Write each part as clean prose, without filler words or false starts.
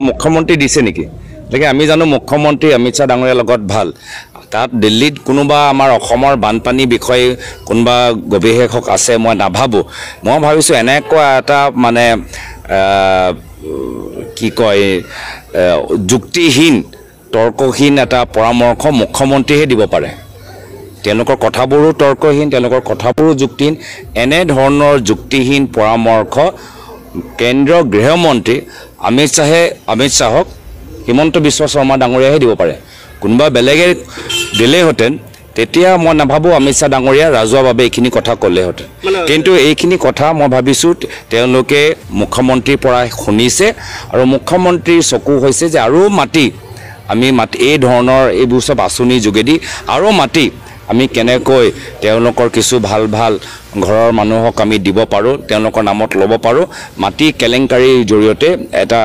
মুখ্যমন্ত্ৰী দিছে নেকি লাগে আমি জানো মুখ্যমন্ত্ৰী অমিত শ্বাহ ডাঙৰীয়াৰ লগত ভাল তাত দিল্লীত কোনোবা আমাৰ অসমৰ বানপানী বিষয়ে কোনোবা গৱেষক আছে মই নাভাবো মই ভাবিছো এনেকুৱা এটা মানে কি কয় যুক্তিহীন তৰ্কহীন এটা পৰামৰ্শ মুখ্যমন্ত্ৰীহে দিব পাৰে তেওঁলোকৰ কথাবোৰো তৰ্কহীন তেওঁলোকৰ কথাবোৰো যুক্তিহীন এনে ধৰণৰ যুক্তিহীন পৰামৰ্শ কেন্দ্ৰীয় গৃহমন্ত্ৰী অমিত শ্বাহক হিমন্ত বিশ্ব শৰ্মা ডাঙৰীয়াহে দিব পাৰে কোনোবা বেলেগে দিলেহেঁতেন তেতিয়া মই নাভাবো অমিত শ্বাহ ডাঙৰীয়া ৰাজহুৱাভাৱে এইখিনি কথা ক'লেহেঁতেন কিন্তু এইখিনি কথা মই ভাবিছোঁ তেওঁলোকে মুখ্যমন্ত্ৰীৰ পৰা শুনিছে আৰু মুখ্যমন্ত্ৰীৰ চকু হৈছে যে আৰু মাটি আমি এই ধৰণৰ এইবোৰ চব আঁচনিৰ যোগেদি আৰু মাটি আমি কেনেকৈ তেওঁলোকৰ কিছু ভাল ভাল ঘৰৰ মানুহক আমি দিব পাৰোঁ তেওঁলোকৰ নামত ল'ব পাৰোঁ মাটি কেলেংকাৰীৰ জৰিয়তে এটা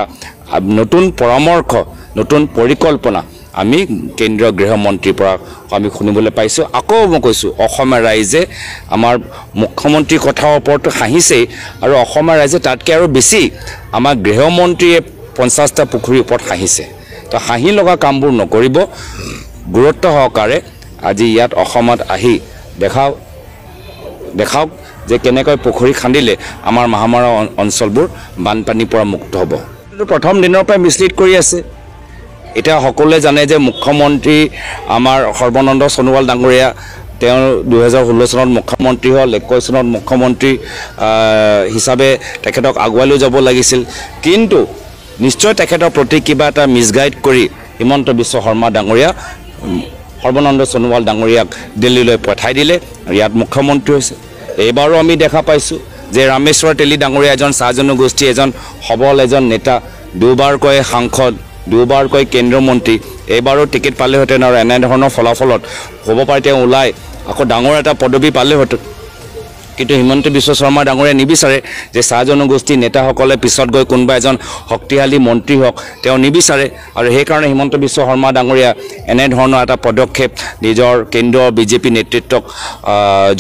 নতুন পৰামৰ্শ নতুন পৰিকল্পনা আমি কেন্দ্ৰীয় গৃহমন্ত্ৰীৰ পৰা আমি শুনিবলৈ পাইছোঁ আকৌ মই কৈছোঁ অসমীয়া ৰাইজে আমাৰ মুখ্যমন্ত্ৰীৰ কথাৰ ওপৰত হাঁহিছে আৰু অসমীয়া ৰাইজে তাতকৈ আৰু বেছি আমাৰ গৃহমন্ত্ৰীয়ে 50টা পুখুৰীৰ ওপৰত হাঁহিছে তো হাঁহি লগা কামবোৰ নকৰিব গুৰুত্ব সহকাৰে আজি ইয়াত অসমত আহি দেখাওক যে কেনেকৈ পুখুৰী খান্দিলে আমাৰ মহামাৰা অঞ্চলবোৰ বানপানীৰ পৰা মুক্ত হ'ব প্ৰথম দিনৰ পৰা মিছলিড কৰি আছে এটা সকলোৱে জানে যে মুখ্যমন্ত্ৰী আমাৰ সৰ্বানন্দ সোণোৱাল ডাঙৰীয়া তেওঁ 2016 চনত মুখ্যমন্ত্ৰী হ'ল 21 চনত মুখ্যমন্ত্ৰী হিচাপে তেখেতক আগুৱাই লৈ যাব লাগিছিল কিন্তু নিশ্চয় তেখেতৰ প্ৰতি কিবা এটা মিছগাইড কৰি হিমন্ত বিশ্ব শৰ্মা ডাঙৰীয়া সৰ্বানন্দ সোণোৱাল ডাঙৰীয়াক দিল্লীলৈ পঠাই দিলে ইয়াত মুখ্যমন্ত্ৰী হৈছে এইবাৰো আমি দেখা পাইছোঁ যে ৰামেশ্বৰ তেলী ডাঙৰীয়া এজন চাহ জনগোষ্ঠী এজন সবল এজন নেতা দুবাৰকৈ সাংসদ দুবাৰকৈ কেন্দ্ৰীয় মন্ত্ৰী এইবাৰো টিকেট পালেহেঁতেন আৰু এনেধৰণৰ ফলাফলত হ'ব পাৰে তেওঁ ওলাই আকৌ ডাঙৰ এটা পদবী পালেহেঁতেন কিন্তু হিমন্ত বিশ্ব শৰ্মা ডাঙৰীয়া নিবিচাৰে যে চাহ জনগোষ্ঠী নেতাসকলে পিছত গৈ কোনোবা এজন শক্তিশালী মন্ত্ৰী হওক তেওঁ নিবিচাৰে আৰু সেইকাৰণে হিমন্ত বিশ্ব শৰ্মা ডাঙৰীয়া এনেধৰণৰ এটা পদক্ষেপ নিজৰ কেন্দ্ৰীয় বিজেপি নেতৃত্বক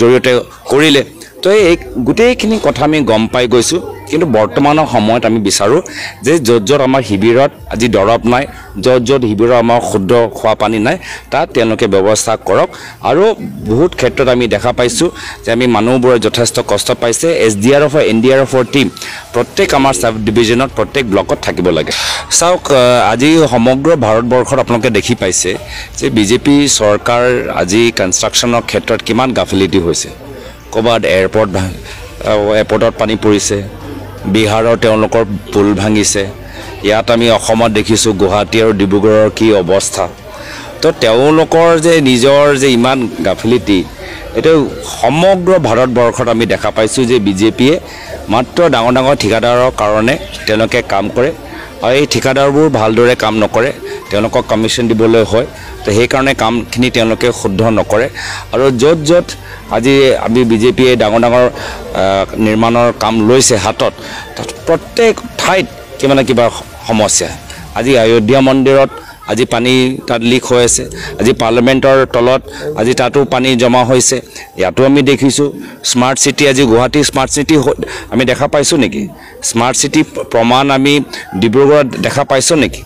জৰিয়তে কৰিলে তো এই গোটেইখিনি কথা আমি গম পাই গৈছোঁ কিন্তু বৰ্তমানৰ সময়ত আমি বিচাৰোঁ যে য'ত আমাৰ শিবিৰত আজি দৰৱ নাই য'ত শিবিৰত আমাৰ শুদ্ধ খোৱা পানী নাই তাত তেওঁলোকে ব্যৱস্থা কৰক আৰু বহুত ক্ষেত্ৰত আমি দেখা পাইছোঁ যে আমি মানুহবোৰে যথেষ্ট কষ্ট পাইছে SDRF NDRFৰ টীম প্ৰত্যেক আমাৰ সাব ডিভিজনত প্ৰত্যেক ব্লকত থাকিব লাগে চাওক আজি সমগ্ৰ ভাৰতবৰ্ষত আপোনালোকে দেখি পাইছে যে বিজেপি চৰকাৰ আজি কনষ্ট্ৰাকশ্যনৰ ক্ষেত্ৰত কিমান গাফিলতি হৈছে ক'ৰবাত এয়াৰপৰ্টত পানী পৰিছে বিহাৰৰ তেওঁলোকৰ পুল ভাঙিছে ইয়াত আমি অসমত দেখিছোঁ গুৱাহাটী আৰু ডিব্ৰুগড়ৰ কি অৱস্থা তো তেওঁলোকৰ যে নিজৰ যে ইমান গাফিলতি এইটো সমগ্ৰ ভাৰতবৰ্ষত আমি দেখা পাইছোঁ যে বিজেপিয়ে মাত্ৰ ডাঙৰ ঠিকাদাৰৰ কাৰণে তেওঁলোকে কাম কৰে আৰু এই ঠিকাদাৰবোৰ ভালদৰে কাম নকৰে তেওঁলোকক কমিশ্যন দিবলৈ হয় তো সেইকাৰণে কামখিনি তেওঁলোকে শুদ্ধ নকৰে আৰু য'ত আজি আমি বিজেপিয়ে ডাঙৰ নিৰ্মাণৰ কাম লৈছে হাতত প্ৰত্যেক ঠাইত কিবা সমস্যা আজি অযোধ্যা মন্দিৰত আজি পানী তাত লিক হৈ আছে আজি পাৰ্লামেণ্টৰ তলত আজি তাতো পানী জমা হৈছে ইয়াতো আমি দেখিছোঁ স্মাৰ্ট চিটি আজি গুৱাহাটী স্মাৰ্ট চিটি আমি দেখা পাইছোঁ নেকি স্মাৰ্ট চিটি প্ৰমাণ আমি ডিব্ৰুগড়ত দেখা পাইছোঁ নেকি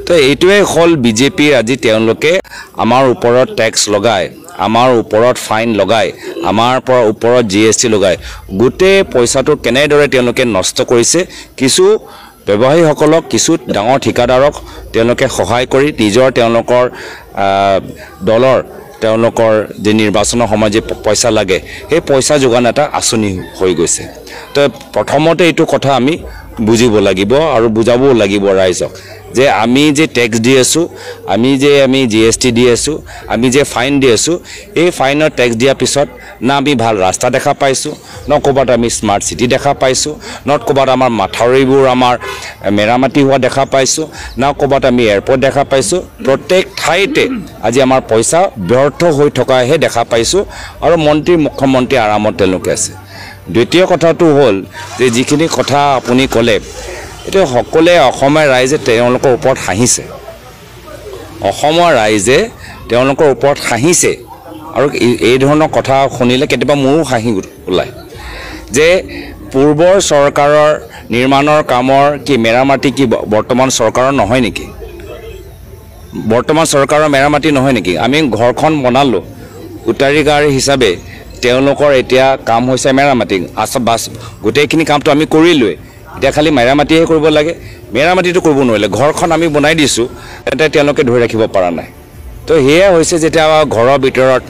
তো এইটোৱে হ'ল বিজেপিৰ আজি তেওঁলোকে আমাৰ ওপৰত টেক্স লগায় আমাৰ ওপৰত ফাইন লগায় আমাৰ ওপৰত GST লগায় গোটেই পইচাটো কেনেদৰে তেওঁলোকে নষ্ট কৰিছে কিছু ব্যৱসায়ীসকলক কিছু ডাঙৰ ঠিকাদাৰক তেওঁলোকে সহায় কৰি নিজৰ তেওঁলোকৰ দলৰ তেওঁলোকৰ যে নিৰ্বাচনৰ সময়ত যে পইচা লাগে সেই পইচা যোগান এটা আঁচনি হৈ গৈছে তো প্ৰথমতে এইটো কথা আমি বুজিব লাগিব আৰু বুজাবও লাগিব ৰাইজক যে আমি যে টেক্স দি আছোঁ আমি GST দি আছোঁ আমি যে ফাইন দি আছোঁ এই ফাইনৰ টেক্স দিয়াৰ পিছত না আমি ভাল ৰাস্তা দেখা পাইছোঁ ন ক'ৰবাত আমি স্মাৰ্ট চিটি দেখা পাইছোঁ নত ক'ৰবাত আমাৰ মাথাউৰিবোৰ আমাৰ মেৰামতি হোৱা দেখা পাইছোঁ না ক'ৰবাত আমি এয়াৰপৰ্ট দেখা পাইছোঁ প্ৰত্যেক ঠাইতে আজি আমাৰ পইচা ব্যৰ্থ হৈ থকাহে দেখা পাইছোঁ আৰু মুখ্যমন্ত্ৰী আৰামত তেওঁলোকে আছে দ্বিতীয় কথাটো হ'ল যে যিখিনি কথা আপুনি ক'লে এটা সকলোৱে অসমীয়া ৰাইজে তেওঁলোকৰ ওপৰত হাঁহিছে অসমৰ ৰাইজে তেওঁলোকৰ ওপৰত হাঁহিছে আৰু এই ধৰণৰ কথা শুনিলে কেতিয়াবা মোৰো হাঁহি ওলায় যে পূৰ্বৰ চৰকাৰৰ নিৰ্মাণৰ কামৰ কি মেৰামতি কি বৰ্তমান চৰকাৰৰ নহয় নেকি বৰ্তমান চৰকাৰৰ মেৰামতি নহয় নেকি আমি ঘৰখন বনালোঁ উত্তৰাধিকাৰী হিচাপে তেওঁলোকৰ এতিয়া কাম হৈছে মেৰামতি বাছ গোটেইখিনি কামটো আমি কৰিলোৱে এতিয়া খালি মেৰামতিহে কৰিব লাগে মেৰামতিটো কৰিব নোৱাৰিলে ঘৰখন আমি বনাই দিছোঁ এতিয়া তেওঁলোকে ধৰি ৰাখিব পৰা নাই তো সেয়া হৈছে যেতিয়া ঘৰৰ ভিতৰত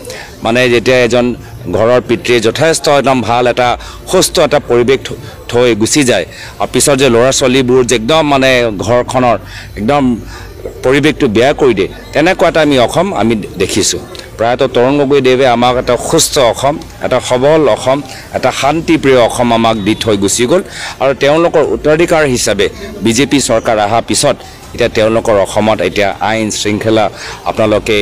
মানে যেতিয়া এজন ঘৰৰ পিতৃয়ে যথেষ্ট একদম ভাল এটা সুস্থ এটা পৰিৱেশ থৈ গুচি যায় আৰু পিছত যে ল'ৰা ছোৱালীবোৰ যে একদম মানে ঘৰখনৰ একদম পৰিৱেশটো বেয়া কৰি দিয়ে তেনেকুৱা এটা অসম আমি দেখিছোঁ প্ৰায়তঃ তৰুণ গগৈদেৱে আমাক এটা সুস্থ অসম এটা সবল অসম এটা শান্তিপ্ৰিয় অসম আমাক দি থৈ গুচি গ'ল আৰু তেওঁলোকৰ উত্তৰাধিকাৰ হিচাপে বিজেপি চৰকাৰ অহাৰ পিছত এতিয়া তেওঁলোকৰ অসমত এতিয়া আইন শৃংখলা আপোনালোকে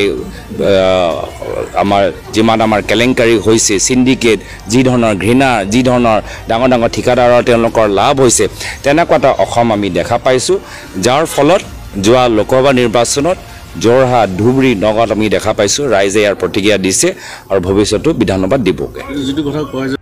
আমাৰ যিমান আমাৰ কেলেংকাৰী হৈছে চিণ্ডিকেট যি ধৰণৰ ঘৃণা যি ধৰণৰ ডাঙৰ ডাঙৰ ঠিকাদাৰৰ তেওঁলোকৰ লাভ হৈছে তেনেকুৱা এটা অসম আমি দেখা পাইছোঁ যাৰ ফলত যোৱা লোকসভা নিৰ্বাচনত যোৰহাট ধুবুৰী নগাঁৱত আমি দেখা পাইছোঁ ৰাইজে ইয়াৰ প্ৰতিক্ৰিয়া দিছে আৰু ভৱিষ্যতো বিধানসভাত দিবগৈ